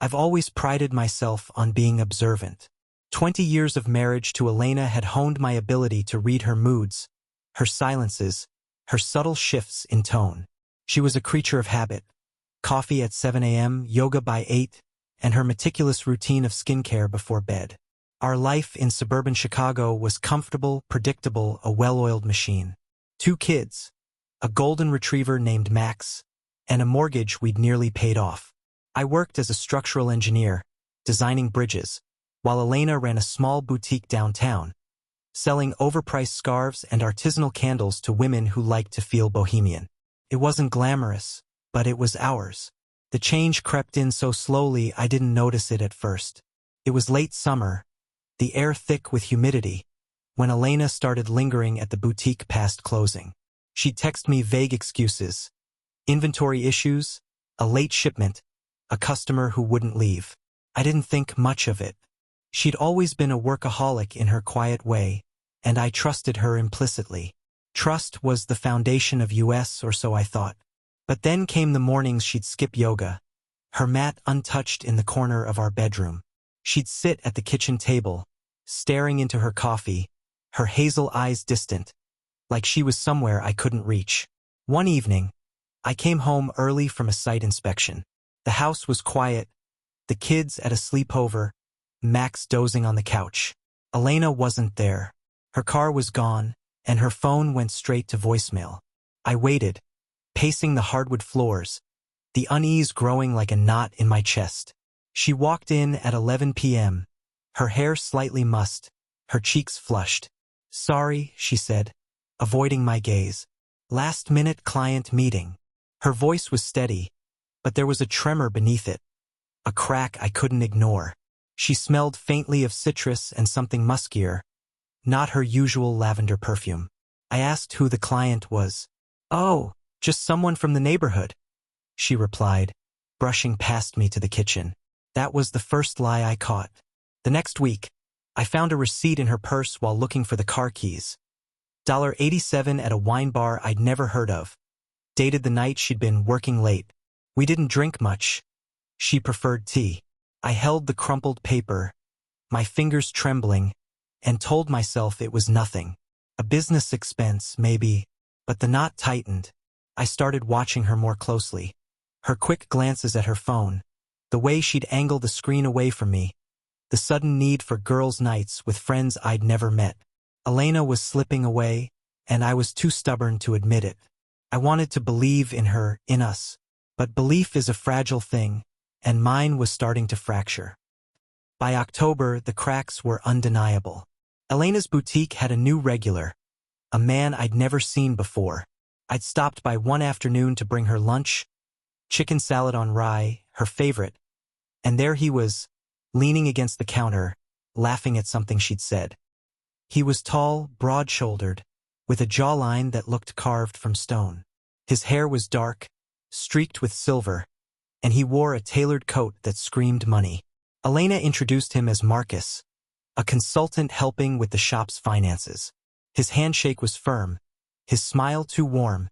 I've always prided myself on being observant. 20 years of marriage to Elena had honed my ability to read her moods, her silences, her subtle shifts in tone. She was a creature of habit. Coffee at 7 a.m., yoga by 8, and her meticulous routine of skincare before bed. Our life in suburban Chicago was comfortable, predictable, a well-oiled machine. 2 kids, a golden retriever named Max, and a mortgage we'd nearly paid off. I worked as a structural engineer, designing bridges, while Elena ran a small boutique downtown, selling overpriced scarves and artisanal candles to women who liked to feel bohemian. It wasn't glamorous, but it was ours. The change crept in so slowly I didn't notice it at first. It was late summer, the air thick with humidity, when Elena started lingering at the boutique past closing. She'd text me vague excuses. Inventory issues, a late shipment, a customer who wouldn't leave. I didn't think much of it. She'd always been a workaholic in her quiet way, and I trusted her implicitly. Trust was the foundation of US, or so I thought. But then came the mornings she'd skip yoga, her mat untouched in the corner of our bedroom. She'd sit at the kitchen table, staring into her coffee, her hazel eyes distant, like she was somewhere I couldn't reach. One evening, I came home early from a site inspection. The house was quiet, the kids at a sleepover, Max dozing on the couch. Elena wasn't there. Her car was gone, and her phone went straight to voicemail. I waited, pacing the hardwood floors, the unease growing like a knot in my chest. She walked in at 11 p.m., her hair slightly mussed, her cheeks flushed. "Sorry," she said, avoiding my gaze. "Last-minute client meeting." Her voice was steady, but there was a tremor beneath it, a crack I couldn't ignore. She smelled faintly of citrus and something muskier, not her usual lavender perfume. I asked who the client was. "Oh, just someone from the neighborhood," she replied, brushing past me to the kitchen. That was the first lie I caught. The next week, I found a receipt in her purse while looking for the car keys. $87 at a wine bar I'd never heard of. Dated the night she'd been working late. We didn't drink much. She preferred tea. I held the crumpled paper, my fingers trembling, and told myself it was nothing. A business expense, maybe, but the knot tightened. I started watching her more closely. Her quick glances at her phone, the way she'd angle the screen away from me, the sudden need for girls' nights with friends I'd never met. Elena was slipping away, and I was too stubborn to admit it. I wanted to believe in her, in us, but belief is a fragile thing, and mine was starting to fracture. By October, the cracks were undeniable. Elena's boutique had a new regular, a man I'd never seen before. I'd stopped by one afternoon to bring her lunch, chicken salad on rye, her favorite, and there he was, leaning against the counter, laughing at something she'd said. He was tall, broad-shouldered, with a jawline that looked carved from stone. His hair was dark, streaked with silver, and he wore a tailored coat that screamed money. Elena introduced him as Marcus, a consultant helping with the shop's finances. His handshake was firm, his smile too warm,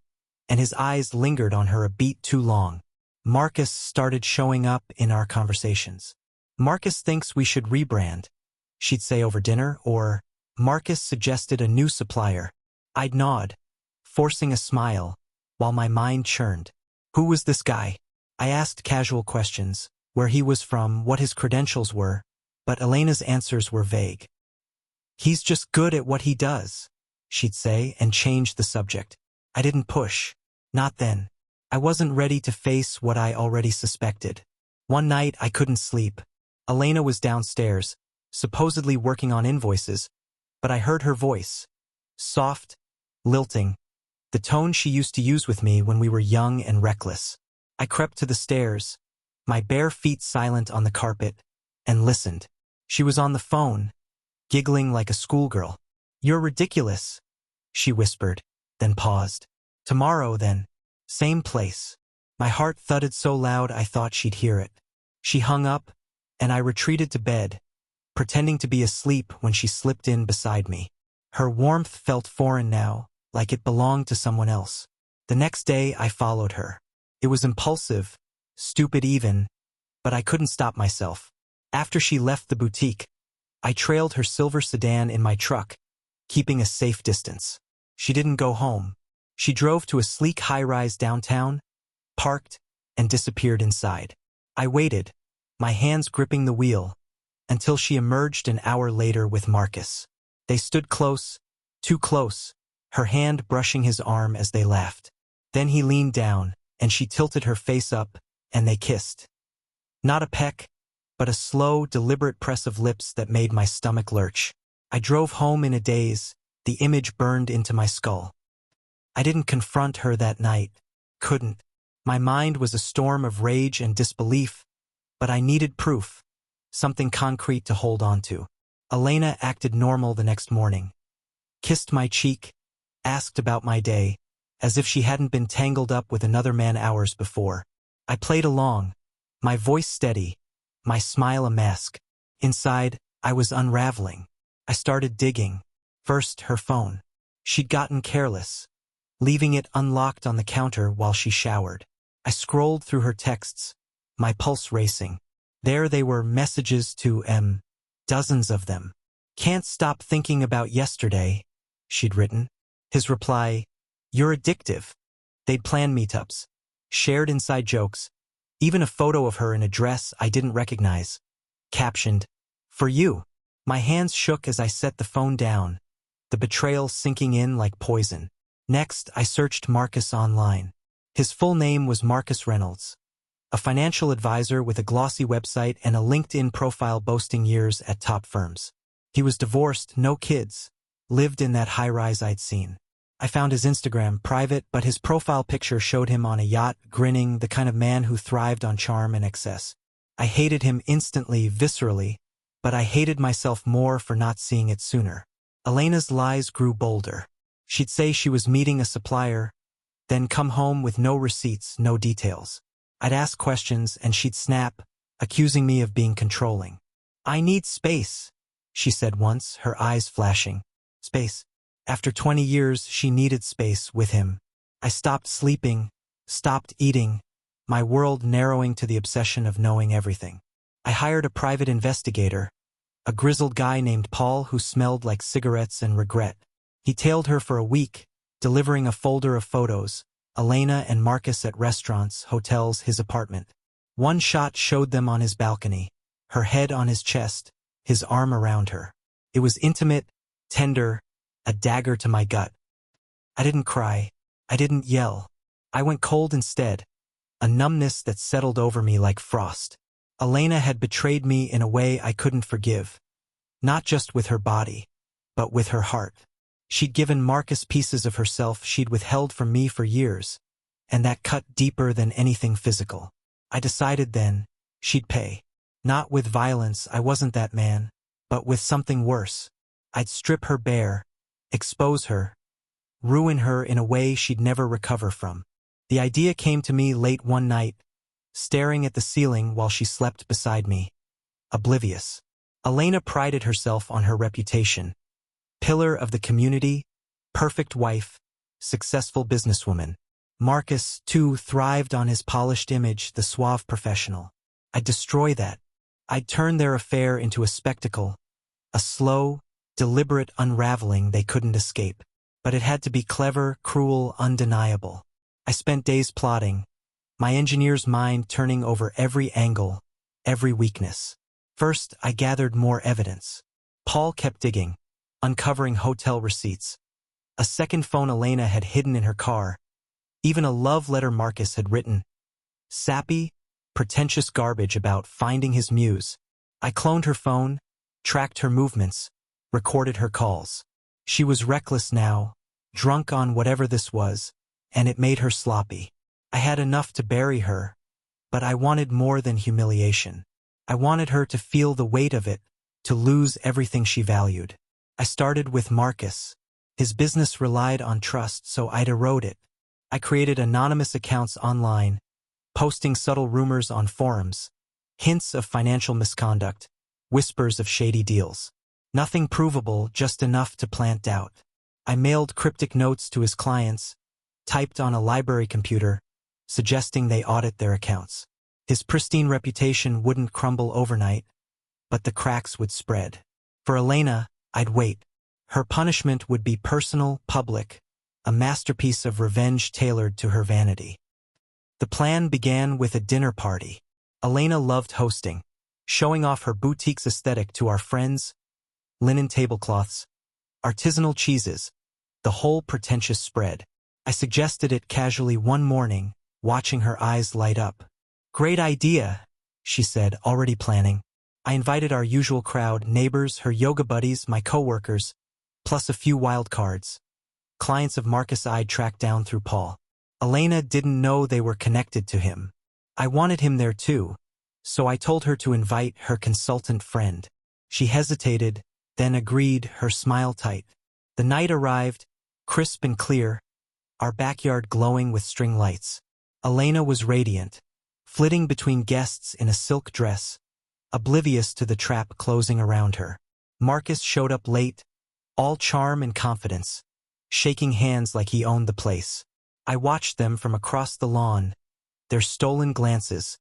and his eyes lingered on her a beat too long. Marcus started showing up in our conversations. "Marcus thinks we should rebrand," she'd say over dinner, or "Marcus suggested a new supplier." I'd nod, forcing a smile, while my mind churned. Who was this guy? I asked casual questions, where he was from, what his credentials were, but Elena's answers were vague. "He's just good at what he does," she'd say, and change the subject. I didn't push. Not then. I wasn't ready to face what I already suspected. One night I couldn't sleep. Elena was downstairs, supposedly working on invoices, but I heard her voice. Soft, lilting, the tone she used to use with me when we were young and reckless. I crept to the stairs, my bare feet silent on the carpet, and listened. She was on the phone, giggling like a schoolgirl. "You're ridiculous," she whispered, then paused. "Tomorrow, then. Same place." My heart thudded so loud I thought she'd hear it. She hung up, and I retreated to bed, pretending to be asleep when she slipped in beside me. Her warmth felt foreign now, like it belonged to someone else. The next day I followed her. It was impulsive, stupid even, but I couldn't stop myself. After she left the boutique, I trailed her silver sedan in my truck, keeping a safe distance. She didn't go home. She drove to a sleek high-rise downtown, parked, and disappeared inside. I waited, my hands gripping the wheel, until she emerged an hour later with Marcus. They stood close, too close, her hand brushing his arm as they laughed. Then he leaned down, and she tilted her face up, and they kissed. Not a peck, but a slow, deliberate press of lips that made my stomach lurch. I drove home in a daze, the image burned into my skull. I didn't confront her that night. Couldn't. My mind was a storm of rage and disbelief, but I needed proof, something concrete to hold on to. Elena acted normal the next morning. Kissed my cheek, asked about my day, as if she hadn't been tangled up with another man hours before. I played along, my voice steady, my smile a mask. Inside, I was unraveling. I started digging. First, her phone. She'd gotten careless, leaving it unlocked on the counter while she showered. I scrolled through her texts, my pulse racing. There they were, messages to dozens of them. "Can't stop thinking about yesterday," she'd written. His reply, "You're addictive." They'd planned meetups, shared inside jokes, even a photo of her in a dress I didn't recognize. Captioned, "For you." My hands shook as I set the phone down, the betrayal sinking in like poison. Next, I searched Marcus online. His full name was Marcus Reynolds, a financial advisor with a glossy website and a LinkedIn profile boasting years at top firms. He was divorced, no kids, lived in that high-rise I'd seen. I found his Instagram private, but his profile picture showed him on a yacht, grinning, the kind of man who thrived on charm and excess. I hated him instantly, viscerally, but I hated myself more for not seeing it sooner. Elena's lies grew bolder. She'd say she was meeting a supplier, then come home with no receipts, no details. I'd ask questions and she'd snap, accusing me of being controlling. "I need space," she said once, her eyes flashing. Space. After 20 years, she needed space with him. I stopped sleeping, stopped eating, my world narrowing to the obsession of knowing everything. I hired a private investigator, a grizzled guy named Paul who smelled like cigarettes and regret. He tailed her for a week, delivering a folder of photos, Elena and Marcus at restaurants, hotels, his apartment. One shot showed them on his balcony, her head on his chest, his arm around her. It was intimate, tender, a dagger to my gut. I didn't cry. I didn't yell. I went cold instead, a numbness that settled over me like frost. Elena had betrayed me in a way I couldn't forgive, not just with her body, but with her heart. She'd given Marcus pieces of herself she'd withheld from me for years, and that cut deeper than anything physical. I decided then, she'd pay. Not with violence, I wasn't that man, but with something worse. I'd strip her bare, expose her, ruin her in a way she'd never recover from. The idea came to me late one night, staring at the ceiling while she slept beside me, oblivious. Elena prided herself on her reputation. Pillar of the community, perfect wife, successful businesswoman. Marcus, too, thrived on his polished image, the suave professional. I'd destroy that. I'd turn their affair into a spectacle, a slow, deliberate unraveling they couldn't escape. But it had to be clever, cruel, undeniable. I spent days plotting, my engineer's mind turning over every angle, every weakness. First, I gathered more evidence. Paul kept digging, uncovering hotel receipts, a second phone Elena had hidden in her car, even a love letter Marcus had written. Sappy, pretentious garbage about finding his muse. I cloned her phone, tracked her movements, recorded her calls. She was reckless now, drunk on whatever this was, and it made her sloppy. I had enough to bury her, but I wanted more than humiliation. I wanted her to feel the weight of it, to lose everything she valued. I started with Marcus. His business relied on trust, so I'd erode it. I created anonymous accounts online, posting subtle rumors on forums, hints of financial misconduct, whispers of shady deals. Nothing provable, just enough to plant doubt. I mailed cryptic notes to his clients, typed on a library computer, suggesting they audit their accounts. His pristine reputation wouldn't crumble overnight, but the cracks would spread. For Elena, I'd wait. Her punishment would be personal, public, a masterpiece of revenge tailored to her vanity. The plan began with a dinner party. Elena loved hosting, showing off her boutique's aesthetic to our friends, linen tablecloths, artisanal cheeses, the whole pretentious spread. I suggested it casually one morning, watching her eyes light up. "Great idea," she said, already planning. I invited our usual crowd, neighbors, her yoga buddies, my coworkers, plus a few wild cards. Clients of Marcus I'd tracked down through Paul. Elena didn't know they were connected to him. I wanted him there too, so I told her to invite her consultant friend. She hesitated, then agreed, her smile tight. The night arrived, crisp and clear, our backyard glowing with string lights. Elena was radiant, flitting between guests in a silk dress, oblivious to the trap closing around her. Marcus showed up late, all charm and confidence, shaking hands like he owned the place. I watched them from across the lawn, their stolen glances,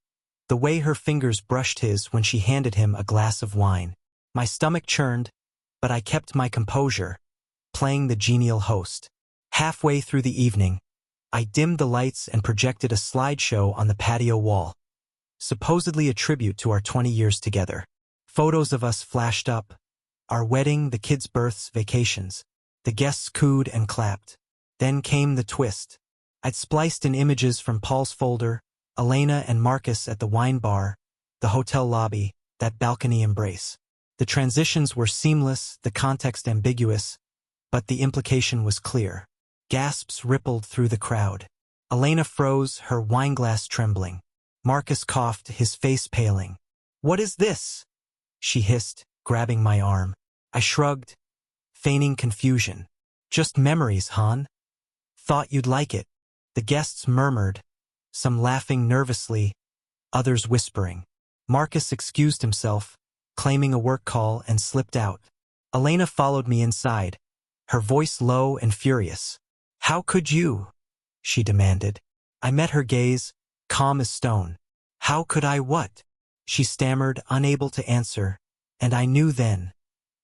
the way her fingers brushed his when she handed him a glass of wine. My stomach churned, but I kept my composure, playing the genial host. Halfway through the evening, I dimmed the lights and projected a slideshow on the patio wall, supposedly a tribute to our 20 years together. Photos of us flashed up, our wedding, the kids' births, vacations. The guests cooed and clapped. Then came the twist. I'd spliced in images from Paul's folder, Elena and Marcus at the wine bar, the hotel lobby, that balcony embrace. The transitions were seamless, the context ambiguous, but the implication was clear. Gasps rippled through the crowd. Elena froze, her wineglass trembling. Marcus coughed, his face paling. "What is this?" she hissed, grabbing my arm. I shrugged, feigning confusion. "Just memories, hon. Thought you'd like it." The guests murmured, some laughing nervously, others whispering. Marcus excused himself, claiming a work call, and slipped out. Elena followed me inside, her voice low and furious. "How could you?" she demanded. I met her gaze, calm as stone. "How could I what?" she stammered, unable to answer, and I knew then.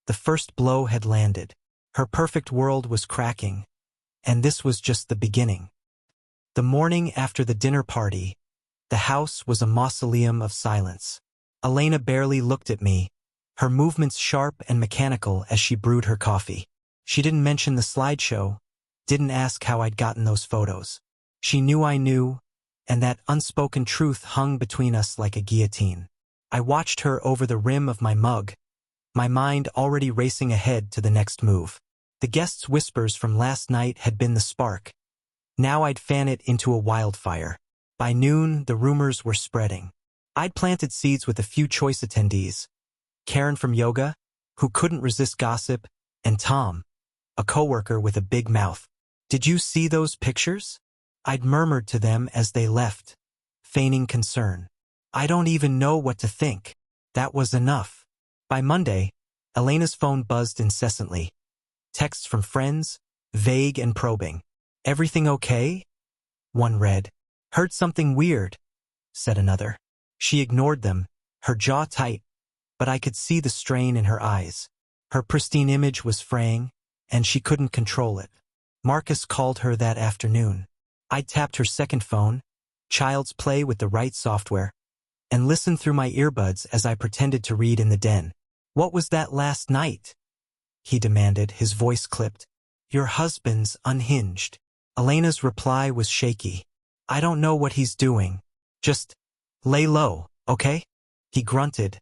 The first blow had landed. Her perfect world was cracking, and this was just the beginning. The morning after the dinner party, the house was a mausoleum of silence. Elena barely looked at me, her movements sharp and mechanical as she brewed her coffee. She didn't mention the slideshow, didn't ask how I'd gotten those photos. She knew I knew, and that unspoken truth hung between us like a guillotine. I watched her over the rim of my mug, my mind already racing ahead to the next move. The guests' whispers from last night had been the spark. Now I'd fan it into a wildfire. By noon, the rumors were spreading. I'd planted seeds with a few choice attendees. Karen from yoga, who couldn't resist gossip, and Tom, a coworker with a big mouth. "Did you see those pictures?" I'd murmured to them as they left, feigning concern. "I don't even know what to think." That was enough. By Monday, Elena's phone buzzed incessantly. Texts from friends, vague and probing. "Everything okay?" one read. "Heard something weird," said another. She ignored them, her jaw tight, but I could see the strain in her eyes. Her pristine image was fraying, and she couldn't control it. Marcus called her that afternoon. I tapped her second phone, Child's Play with the right software, and listened through my earbuds as I pretended to read in the den. "What was that last night?" he demanded, his voice clipped. "Your husband's unhinged." Elena's reply was shaky. "I don't know what he's doing. Just lay low, okay?" He grunted,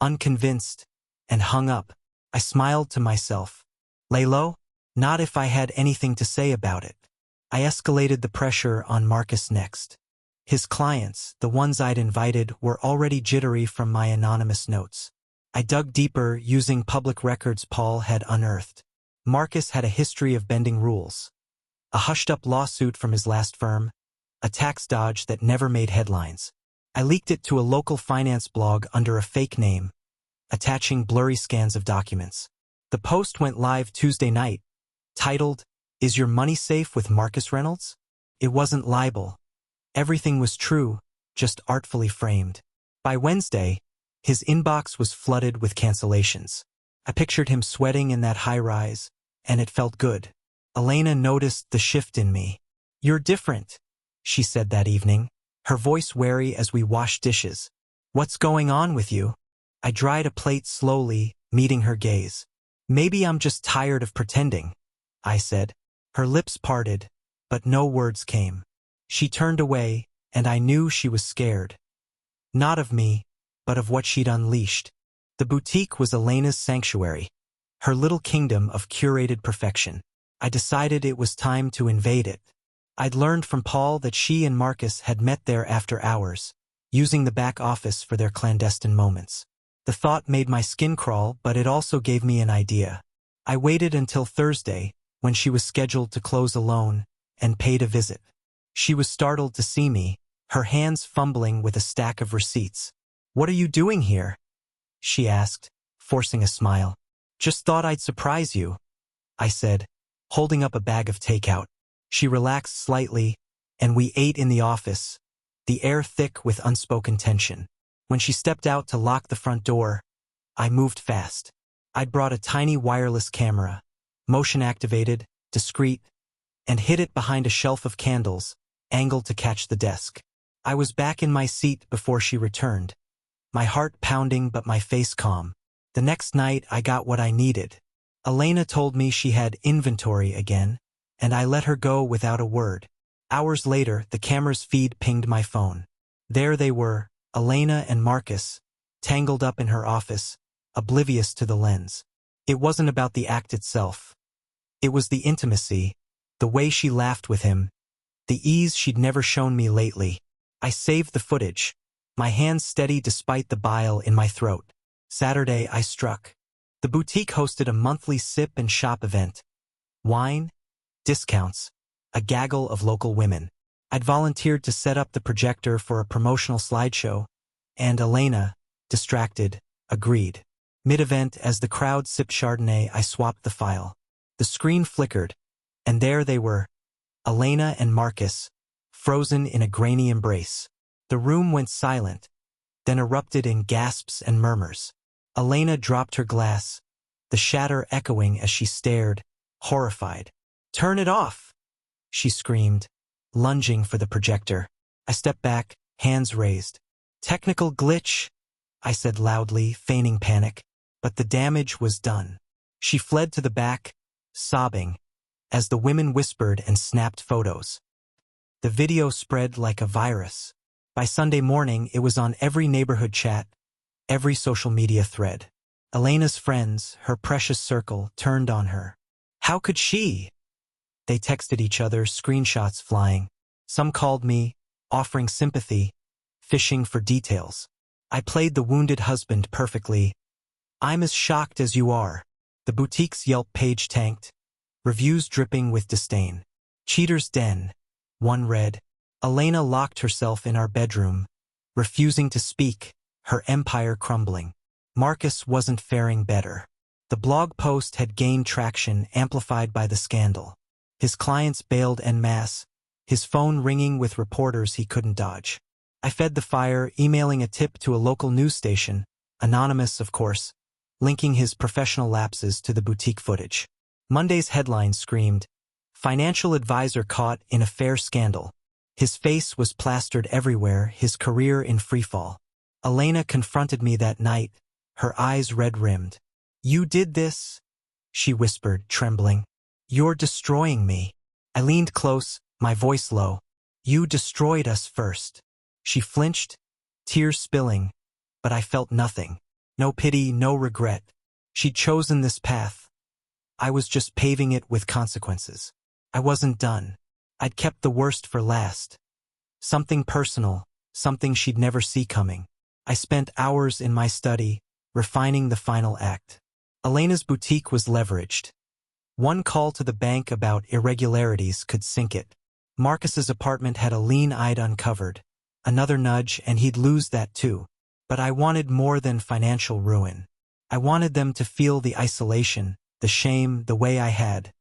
unconvinced, and hung up. I smiled to myself. Lay low? Not if I had anything to say about it. I escalated the pressure on Marcus next. His clients, the ones I'd invited, were already jittery from my anonymous notes. I dug deeper, using public records Paul had unearthed. Marcus had a history of bending rules. A hushed-up lawsuit from his last firm, a tax dodge that never made headlines. I leaked it to a local finance blog under a fake name, attaching blurry scans of documents. The post went live Tuesday night, titled, "Is Your Money Safe with Marcus Reynolds?" It wasn't libel. Everything was true, just artfully framed. By Wednesday, his inbox was flooded with cancellations. I pictured him sweating in that high-rise, and it felt good. Elena noticed the shift in me. "You're different," she said that evening, her voice wary as we washed dishes. "What's going on with you?" I dried a plate slowly, meeting her gaze. "Maybe I'm just tired of pretending," I said. Her lips parted, but no words came. She turned away, and I knew she was scared. Not of me, but of what she'd unleashed. The boutique was Elena's sanctuary, her little kingdom of curated perfection. I decided it was time to invade it. I'd learned from Paul that she and Marcus had met there after hours, using the back office for their clandestine moments. The thought made my skin crawl, but it also gave me an idea. I waited until Thursday, when she was scheduled to close alone, and paid a visit. She was startled to see me, her hands fumbling with a stack of receipts. "What are you doing here?" she asked, forcing a smile. "Just thought I'd surprise you," I said, holding up a bag of takeout. She relaxed slightly, and we ate in the office, the air thick with unspoken tension. When she stepped out to lock the front door, I moved fast. I'd brought a tiny wireless camera, motion-activated, discreet, and hid it behind a shelf of candles, angled to catch the desk. I was back in my seat before she returned, my heart pounding but my face calm. The next night I got what I needed. Elena told me she had inventory again, and I let her go without a word. Hours later, the camera's feed pinged my phone. There they were, Elena and Marcus, tangled up in her office, oblivious to the lens. It wasn't about the act itself. It was the intimacy, the way she laughed with him, the ease she'd never shown me lately. I saved the footage, my hands steady despite the bile in my throat. Saturday I struck. The boutique hosted a monthly sip and shop event. Wine, discounts, a gaggle of local women. I'd volunteered to set up the projector for a promotional slideshow, and Elena, distracted, agreed. Mid-event, as the crowd sipped Chardonnay, I swapped the file. The screen flickered, and there they were, Elena and Marcus, frozen in a grainy embrace. The room went silent, then erupted in gasps and murmurs. Elena dropped her glass, the shatter echoing as she stared, horrified. "Turn it off!" she screamed, lunging for the projector. I stepped back, hands raised. "Technical glitch," I said loudly, feigning panic, but the damage was done. She fled to the back, sobbing, as the women whispered and snapped photos. The video spread like a virus. By Sunday morning, it was on every neighborhood chat, every social media thread. Elena's friends, her precious circle, turned on her. "How could she?" They texted each other, screenshots flying. Some called me, offering sympathy, fishing for details. I played the wounded husband perfectly. "I'm as shocked as you are." The boutique's Yelp page tanked, reviews dripping with disdain. "Cheater's den," one read. Elena locked herself in our bedroom, refusing to speak, her empire crumbling. Marcus wasn't faring better. The blog post had gained traction, amplified by the scandal. His clients bailed en masse, his phone ringing with reporters he couldn't dodge. I fed the fire, emailing a tip to a local news station, anonymous of course, linking his professional lapses to the boutique footage. Monday's headline screamed, "Financial advisor caught in affair scandal." His face was plastered everywhere, his career in freefall. Elena confronted me that night, her eyes red-rimmed. "You did this?" she whispered, trembling. "You're destroying me." I leaned close, my voice low. "You destroyed us first." She flinched, tears spilling, but I felt nothing. No pity, no regret. She'd chosen this path. I was just paving it with consequences. I wasn't done. I'd kept the worst for last. Something personal, something she'd never see coming. I spent hours in my study, refining the final act. Elena's boutique was leveraged. One call to the bank about irregularities could sink it. Marcus's apartment had a lien I'd uncovered. Another nudge, and he'd lose that too. But I wanted more than financial ruin. I wanted them to feel the isolation, the shame, the way I had.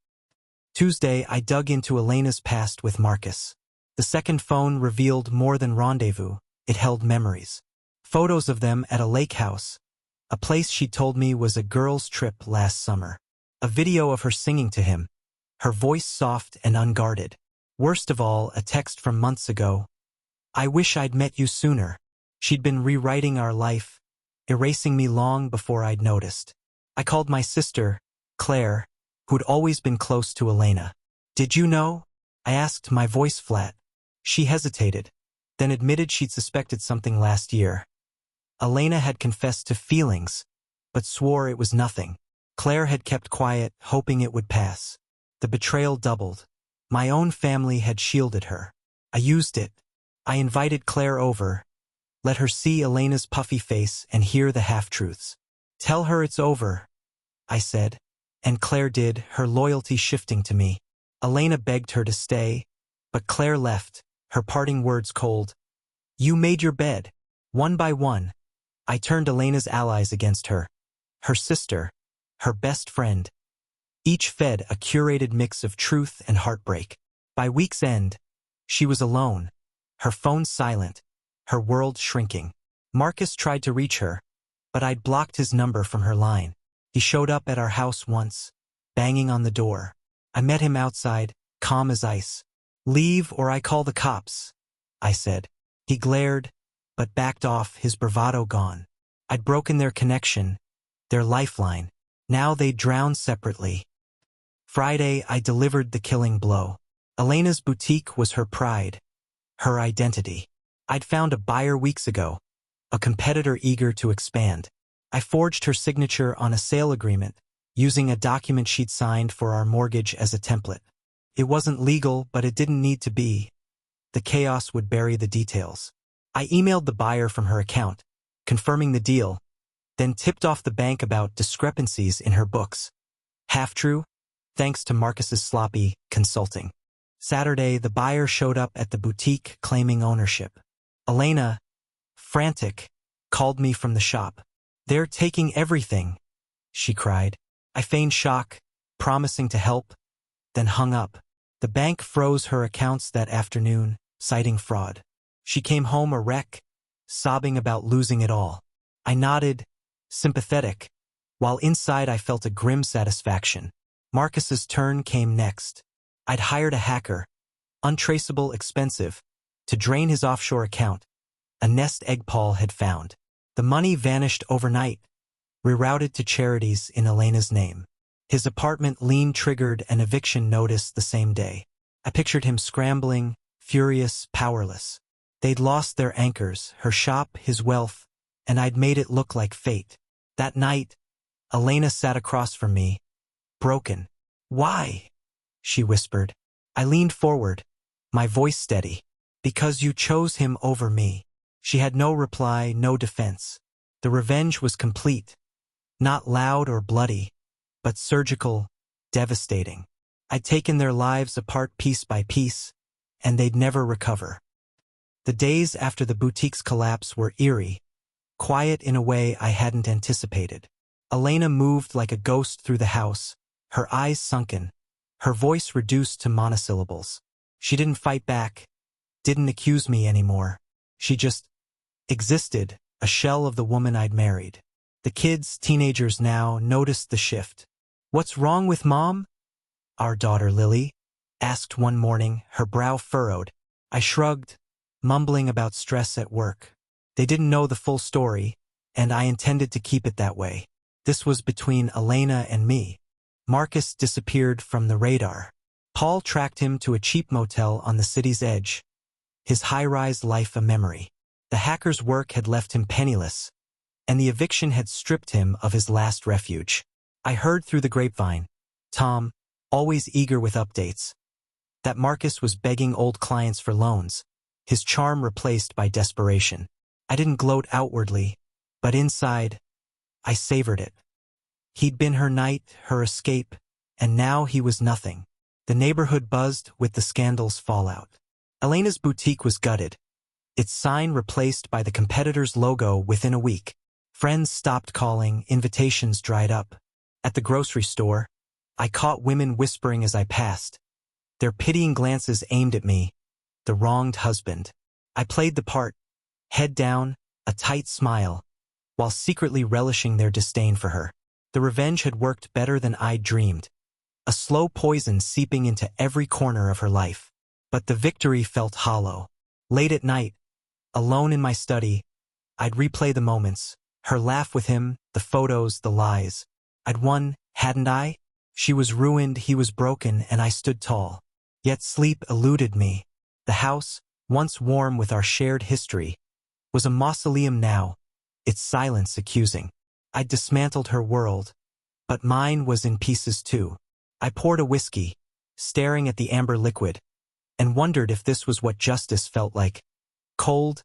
Tuesday, I dug into Elena's past with Marcus. The second phone revealed more than rendezvous. It held memories. Photos of them at a lake house, a place she told me was a girls' trip last summer. A video of her singing to him, her voice soft and unguarded. Worst of all, a text from months ago. I wish I'd met you sooner. She'd been rewriting our life, erasing me long before I'd noticed. I called my sister, Claire, who'd always been close to Elena. Did you know? I asked, my voice flat. She hesitated, then admitted she'd suspected something last year. Elena had confessed to feelings, but swore it was nothing. Claire had kept quiet, hoping it would pass. The betrayal doubled. My own family had shielded her. I used it. I invited Claire over, let her see Elena's puffy face and hear the half-truths. Tell her it's over, I said, and Claire did, her loyalty shifting to me. Elena begged her to stay, but Claire left, her parting words cold. You made your bed. One by one, I turned Elena's allies against her. Her sister, her best friend. Each fed a curated mix of truth and heartbreak. By week's end, she was alone, her phone silent, her world shrinking. Marcus tried to reach her, but I'd blocked his number from her line. He showed up at our house once, banging on the door. I met him outside, calm as ice. Leave or I call the cops, I said. He glared, but backed off, his bravado gone. I'd broken their connection, their lifeline. Now they'd drown separately. Friday, I delivered the killing blow. Elena's boutique was her pride, her identity. I'd found a buyer weeks ago, a competitor eager to expand. I forged her signature on a sale agreement, using a document she'd signed for our mortgage as a template. It wasn't legal, but it didn't need to be. The chaos would bury the details. I emailed the buyer from her account, confirming the deal, then tipped off the bank about discrepancies in her books. Half true, thanks to Marcus's sloppy consulting. Saturday, the buyer showed up at the boutique claiming ownership. Elena, frantic, called me from the shop. They're taking everything, she cried. I feigned shock, promising to help, then hung up. The bank froze her accounts that afternoon, citing fraud. She came home a wreck, sobbing about losing it all. I nodded, sympathetic, while inside I felt a grim satisfaction. Marcus's turn came next. I'd hired a hacker, untraceable, expensive, to drain his offshore account. A nest egg Paul had found. The money vanished overnight, rerouted to charities in Elena's name. His apartment lien triggered an eviction notice the same day. I pictured him scrambling, furious, powerless. They'd lost their anchors, her shop, his wealth, and I'd made it look like fate. That night, Elena sat across from me, broken. Why? She whispered. I leaned forward, my voice steady. Because you chose him over me. She had no reply, no defense. The revenge was complete. Not loud or bloody, but surgical, devastating. I'd taken their lives apart piece by piece, and they'd never recover. The days after the boutique's collapse were eerie, quiet in a way I hadn't anticipated. Elena moved like a ghost through the house, her eyes sunken, her voice reduced to monosyllables. She didn't fight back, didn't accuse me anymore. She just existed, a shell of the woman I'd married. The kids, teenagers now, noticed the shift. What's wrong with Mom? Our daughter Lily asked one morning, her brow furrowed. I shrugged, mumbling about stress at work. They didn't know the full story, and I intended to keep it that way. This was between Elena and me. Marcus disappeared from the radar. Paul tracked him to a cheap motel on the city's edge, his high-rise life a memory. The hacker's work had left him penniless, and the eviction had stripped him of his last refuge. I heard through the grapevine, Tom, always eager with updates, that Marcus was begging old clients for loans, his charm replaced by desperation. I didn't gloat outwardly, but inside, I savored it. He'd been her knight, her escape, and now he was nothing. The neighborhood buzzed with the scandal's fallout. Elena's boutique was gutted, its sign replaced by the competitor's logo within a week. Friends stopped calling, invitations dried up. At the grocery store, I caught women whispering as I passed, their pitying glances aimed at me, the wronged husband. I played the part, head down, a tight smile, while secretly relishing their disdain for her. The revenge had worked better than I'd dreamed, a slow poison seeping into every corner of her life. But the victory felt hollow. Late at night, alone in my study, I'd replay the moments, her laugh with him, the photos, the lies. I'd won, hadn't I? She was ruined, he was broken, and I stood tall. Yet sleep eluded me. The house, once warm with our shared history, was a mausoleum now, its silence accusing. I'd dismantled her world, but mine was in pieces too. I poured a whiskey, staring at the amber liquid, and wondered if this was what justice felt like. Cold,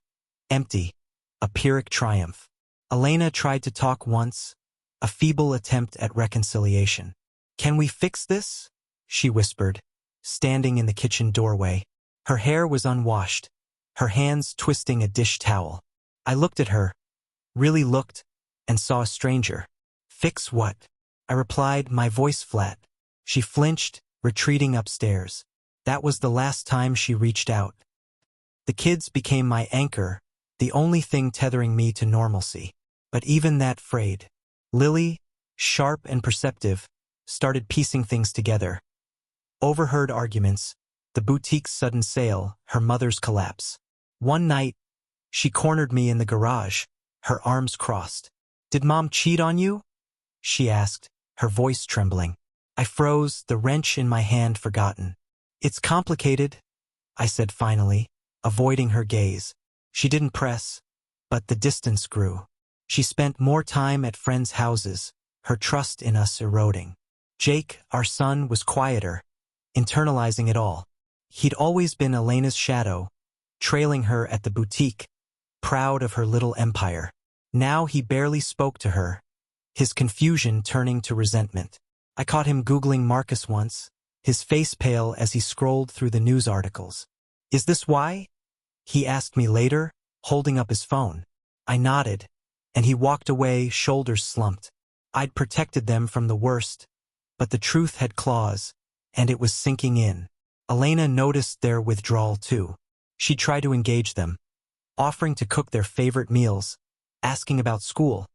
empty, a Pyrrhic triumph. Elena tried to talk once, a feeble attempt at reconciliation. "Can we fix this?" she whispered, standing in the kitchen doorway. Her hair was unwashed, her hands twisting a dish towel. I looked at her, really looked, and saw a stranger. "Fix what?" I replied, my voice flat. She flinched, retreating upstairs. That was the last time she reached out. The kids became my anchor, the only thing tethering me to normalcy. But even that frayed. Lily, sharp and perceptive, started piecing things together. Overheard arguments, the boutique's sudden sale, her mother's collapse. One night, she cornered me in the garage, her arms crossed. "Did Mom cheat on you?" she asked, her voice trembling. I froze, the wrench in my hand forgotten. "It's complicated," I said finally, avoiding her gaze. She didn't press, but the distance grew. She spent more time at friends' houses, her trust in us eroding. Jake, our son, was quieter, internalizing it all. He'd always been Elena's shadow, trailing her at the boutique, proud of her little empire. Now he barely spoke to her, his confusion turning to resentment. I caught him Googling Marcus once, his face pale as he scrolled through the news articles. "Is this why?" he asked me later, holding up his phone. I nodded, and he walked away, shoulders slumped. I'd protected them from the worst, but the truth had claws, and it was sinking in. Elena noticed their withdrawal too. She tried to engage them, offering to cook their favorite meals, asking about school,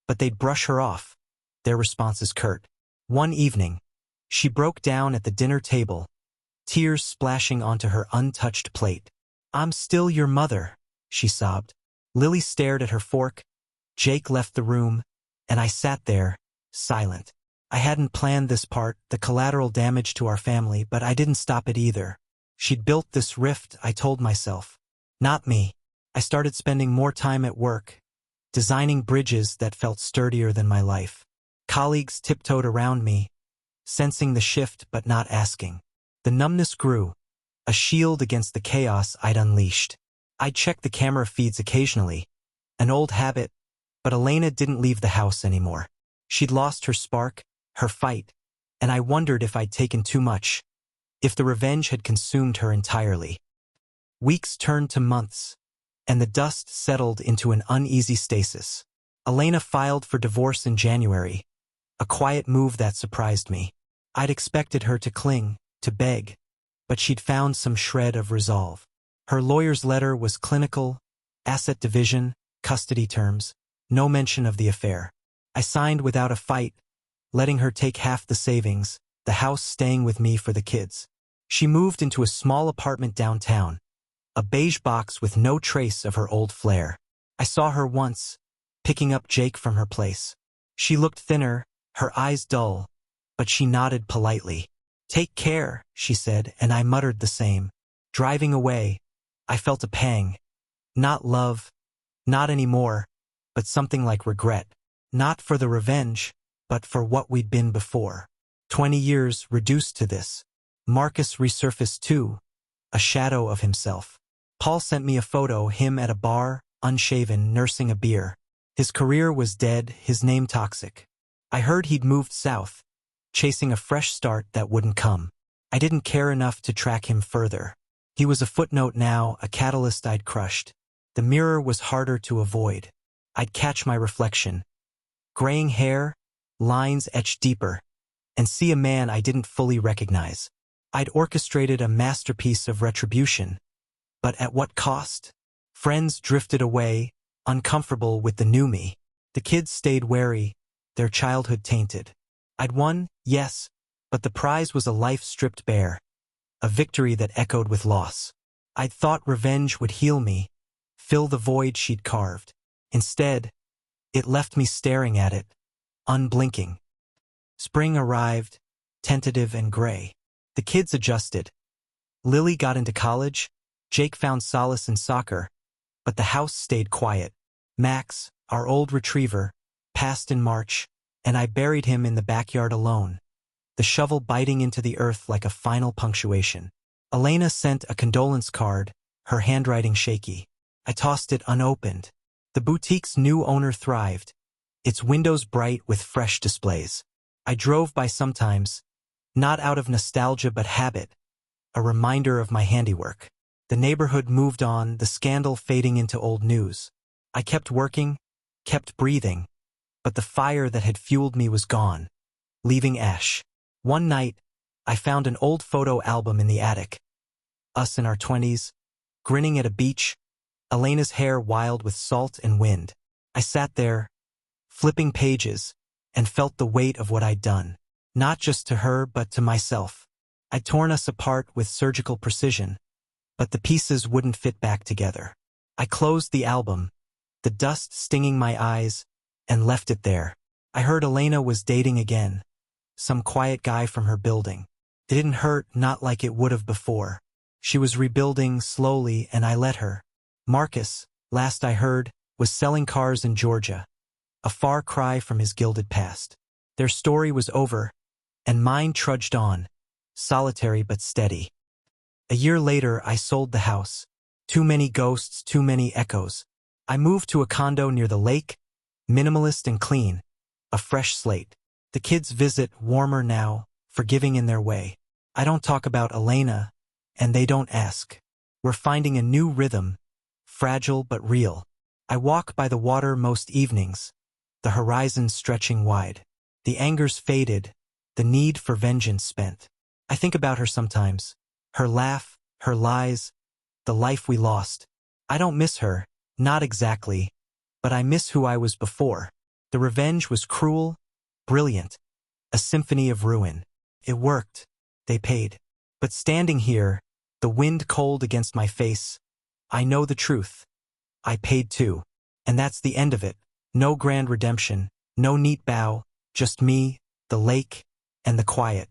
but they'd brush her off, their responses curt. One evening, she broke down at the dinner table, tears splashing onto her untouched plate. "I'm still your mother," she sobbed. Lily stared at her fork. Jake left the room, and I sat there, silent. I hadn't planned this part, the collateral damage to our family, but I didn't stop it either. She'd built this rift, I told myself. Not me. I started spending more time at work, designing bridges that felt sturdier than my life. Colleagues tiptoed around me, sensing the shift but not asking. The numbness grew, a shield against the chaos I'd unleashed. I'd check the camera feeds occasionally, an old habit, but Elena didn't leave the house anymore. She'd lost her spark, her fight, and I wondered if I'd taken too much, if the revenge had consumed her entirely. Weeks turned to months, and the dust settled into an uneasy stasis. Elena filed for divorce in January, a quiet move that surprised me. I'd expected her to cling, to beg, but she'd found some shred of resolve. Her lawyer's letter was clinical, asset division, custody terms, no mention of the affair. I signed without a fight, letting her take half the savings, the house staying with me for the kids. She moved into a small apartment downtown, a beige box with no trace of her old flair. I saw her once, picking up Jake from her place. She looked thinner, her eyes dull, but she nodded politely. "Take care," she said, and I muttered the same. Driving away, I felt a pang. Not love, not anymore, but something like regret. Not for the revenge, but for what we'd been before. 20 years reduced to this. Marcus resurfaced too, a shadow of himself. Paul sent me a photo, him at a bar, unshaven, nursing a beer. His career was dead, his name toxic. I heard he'd moved south, chasing a fresh start that wouldn't come. I didn't care enough to track him further. He was a footnote now, a catalyst I'd crushed. The mirror was harder to avoid. I'd catch my reflection. Graying hair, lines etched deeper, and see a man I didn't fully recognize. I'd orchestrated a masterpiece of retribution. But at what cost? Friends drifted away, uncomfortable with the new me. The kids stayed wary, their childhood tainted. I'd won, yes, but the prize was a life stripped bare, a victory that echoed with loss. I'd thought revenge would heal me, fill the void she'd carved. Instead, it left me staring at it, unblinking. Spring arrived, tentative and gray. The kids adjusted. Lily got into college, Jake found solace in soccer, but the house stayed quiet. Max, our old retriever, passed in March, and I buried him in the backyard alone, the shovel biting into the earth like a final punctuation. Elena sent a condolence card, her handwriting shaky. I tossed it unopened. The boutique's new owner thrived, its windows bright with fresh displays. I drove by sometimes, not out of nostalgia but habit, a reminder of my handiwork. The neighborhood moved on, the scandal fading into old news. I kept working, kept breathing, but the fire that had fueled me was gone, leaving ash. One night, I found an old photo album in the attic. Us in our 20s, grinning at a beach, Elena's hair wild with salt and wind. I sat there, flipping pages, and felt the weight of what I'd done. Not just to her, but to myself. I'd torn us apart with surgical precision, but the pieces wouldn't fit back together. I closed the album, the dust stinging my eyes, and left it there. I heard Elena was dating again, some quiet guy from her building. It didn't hurt, not like it would have before. She was rebuilding slowly, and I let her. Marcus, last I heard, was selling cars in Georgia, a far cry from his gilded past. Their story was over, and mine trudged on, solitary but steady. A year later, I sold the house. Too many ghosts, too many echoes. I moved to a condo near the lake, minimalist and clean, a fresh slate. The kids visit, warmer now, forgiving in their way. I don't talk about Elena, and they don't ask. We're finding a new rhythm, fragile but real. I walk by the water most evenings, the horizon stretching wide. The anger's faded, the need for vengeance spent. I think about her sometimes, her laugh, her lies, the life we lost. I don't miss her, not exactly, but I miss who I was before. The revenge was cruel, brilliant, a symphony of ruin. It worked. They paid. But standing here, the wind cold against my face, I know the truth. I paid too. And that's the end of it. No grand redemption, no neat bow, just me, the lake, and the quiet.